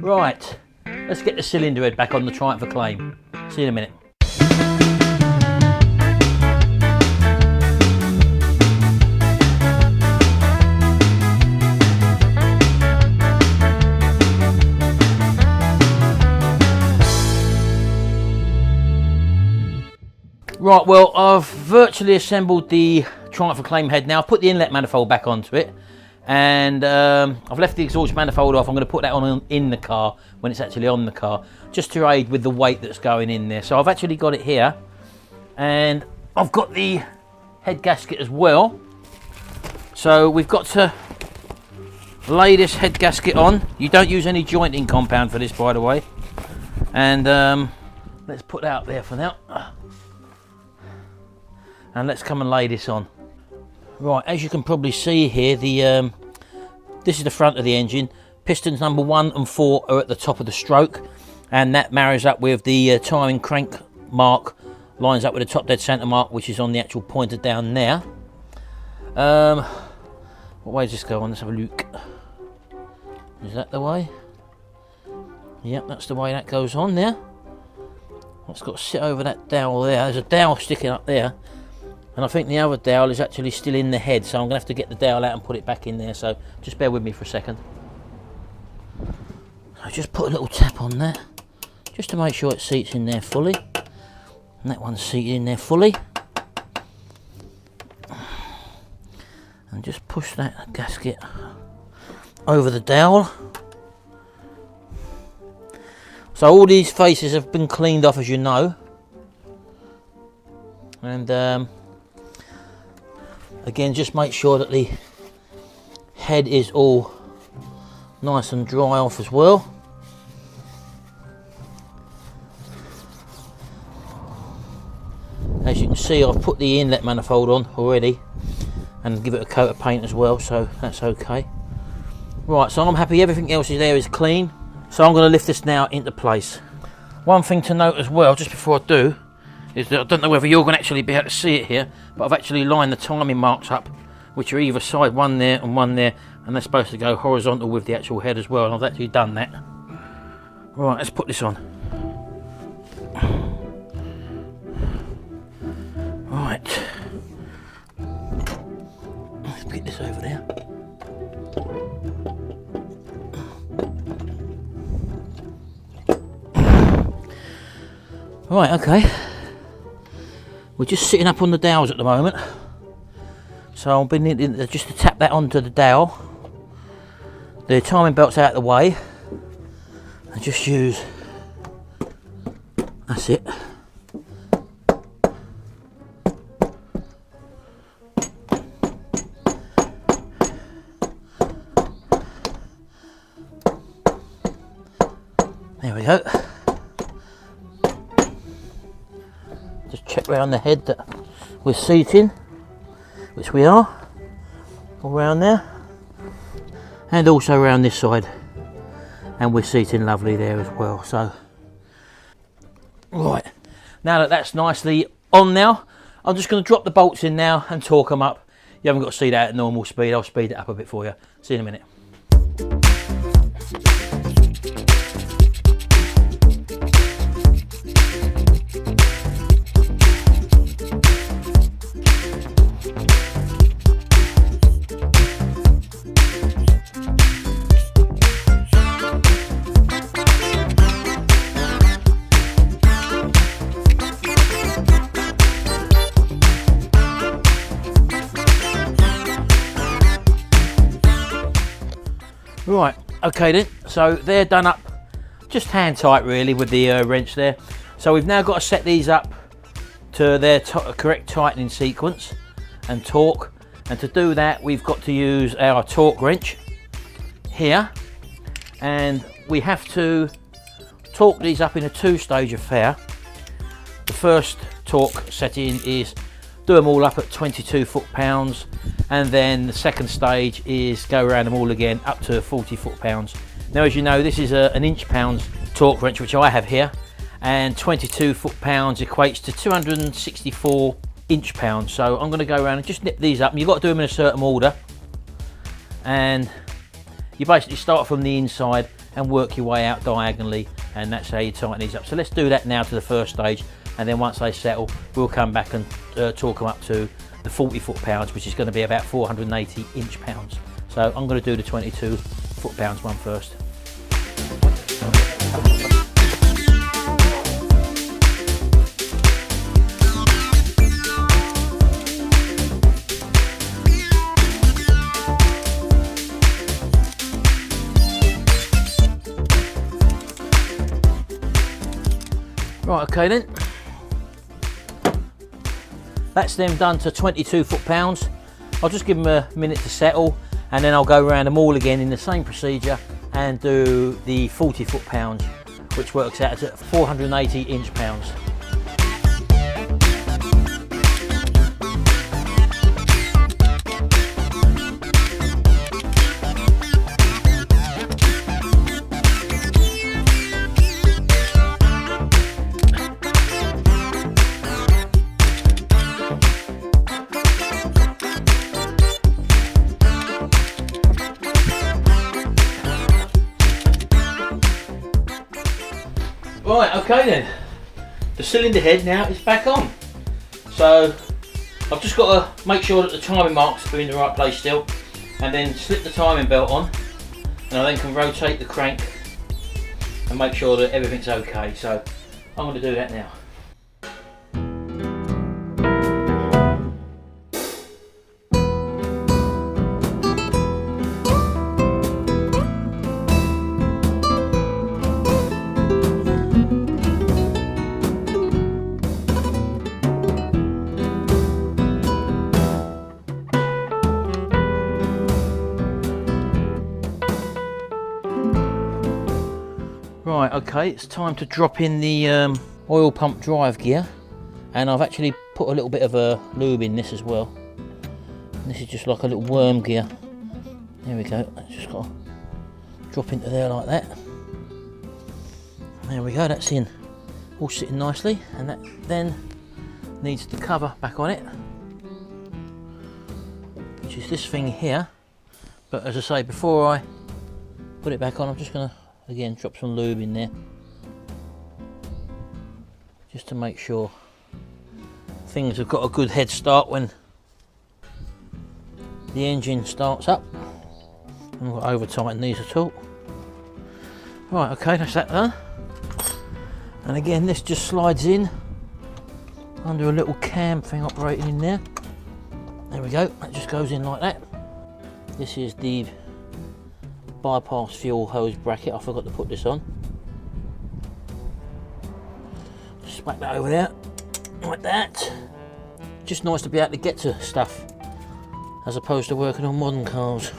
Right, let's get the cylinder head back on the Triumph Acclaim. See you in a minute. Right, well, I've virtually assembled the Triumph Acclaim head now. I've put the inlet manifold back onto it, and I've left the exhaust manifold off. I'm going to put that on in the car when it's actually on the car, just to aid with the weight that's going in there. So I've actually got it here, and I've got the head gasket as well. So we've got to lay this head gasket on. You don't use any jointing compound for this, by the way. And let's put that out there for now. And let's come and lay this on. Right, as you can probably see here, this is the front of the engine. Pistons number 1 and 4 are at the top of the stroke, and that marries up with the timing crank mark, lines up with the top dead centre mark, which is on the actual pointer down there. What way does this go on? Let's have a look. Is that the way? Yep, that's the way that goes on there. It's got to sit over that dowel there. There's a dowel sticking up there. And I think the other dowel is actually still in the head, so I'm going to have to get the dowel out and put it back in there, so just bear with me for a second. So just put a little tap on there, just to make sure it seats in there fully. And that one's seated in there fully. And just push that gasket over the dowel. So all these faces have been cleaned off, as you know. And again, just make sure that the head is all nice and dry off as well. As you can see, I've put the inlet manifold on already and give it a coat of paint as well, so that's okay. Right, so I'm happy everything else is there is clean, so I'm going to lift this now into place. One thing to note as well, just before I do, is that I don't know whether you're going to actually be able to see it here, but I've actually lined the timing marks up, which are either side, one there and one there, and they're supposed to go horizontal with the actual head as well, and I've actually done that. Right, let's put this on. Right, let's get this over there. Right, okay. We're just sitting up on the dowels at the moment, so I've been needing just to tap that onto the dowel. The timing belt's out of the way, and just use, that's it. There we go. Just check round the head that we're seating, which we are, all round there, and also around this side, and we're seating lovely there as well. So right, now that that's nicely on now, I'm just going to drop the bolts in now and torque them up. You haven't got to see that at normal speed, I'll speed it up a bit for you. See you in a minute. Right, okay then, so they're done up just hand tight really with the wrench there. So we've now got to set these up to their correct tightening sequence and torque, and to do that we've got to use our torque wrench here, and we have to torque these up in a 2-stage affair. The first torque setting is do them all up at 22 foot-pounds, and then the second stage is go around them all again up to 40 foot-pounds. Now, as you know, this is an inch-pounds torque wrench, which I have here, and 22 foot-pounds equates to 264 inch-pounds. So I'm going to go around and just nip these up, and you've got to do them in a certain order. And you basically start from the inside and work your way out diagonally, and that's how you tighten these up. So let's do that now to the first stage, and then once they settle, we'll come back and torque them up to the 40 foot-pounds, which is going to be about 480 inch-pounds. So I'm going to do the 22 foot-pounds one first. Right, okay then. That's them done to 22 foot-pounds. I'll just give them a minute to settle, and then I'll go around them all again in the same procedure and do the 40 foot-pounds, which works out at 480 inch-pounds. Right, okay then, the cylinder head now is back on. So I've just got to make sure that the timing marks are in the right place still, and then slip the timing belt on, and I then can rotate the crank and make sure that everything's okay. So I'm going to do that now. Right, okay, it's time to drop in the oil pump drive gear, and I've actually put a little bit of a lube in this as well. This is just like a little worm gear. There we go, it's just got to drop into there like that. There we go, that's in, all sitting nicely, and that then needs the cover back on it, which is this thing here. But as I say, before I put it back on, I'm just going to again drop some lube in there, just to make sure things have got a good head start when the engine starts up. I'm not over tighten these at all. Right, okay, that's that done. And again, this just slides in under a little cam thing operating in there. There we go, that just goes in like that. This is the bypass fuel hose bracket. I forgot to put this on. Just smack that over there like that. Just nice to be able to get to stuff as opposed to working on modern cars.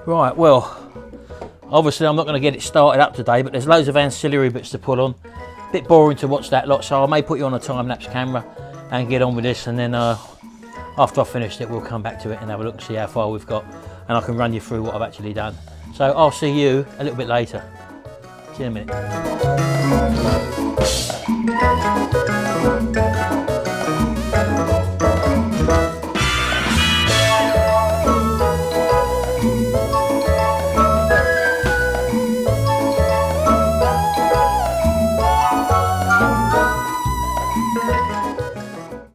Right, well, obviously I'm not going to get it started up today, but there's loads of ancillary bits to put on. A bit boring to watch that lot, so I may put you on a time-lapse camera and get on with this, and then after I've finished it, we'll come back to it and have a look and see how far we've got, and I can run you through what I've actually done. So I'll see you a little bit later. See you in a minute. Bye.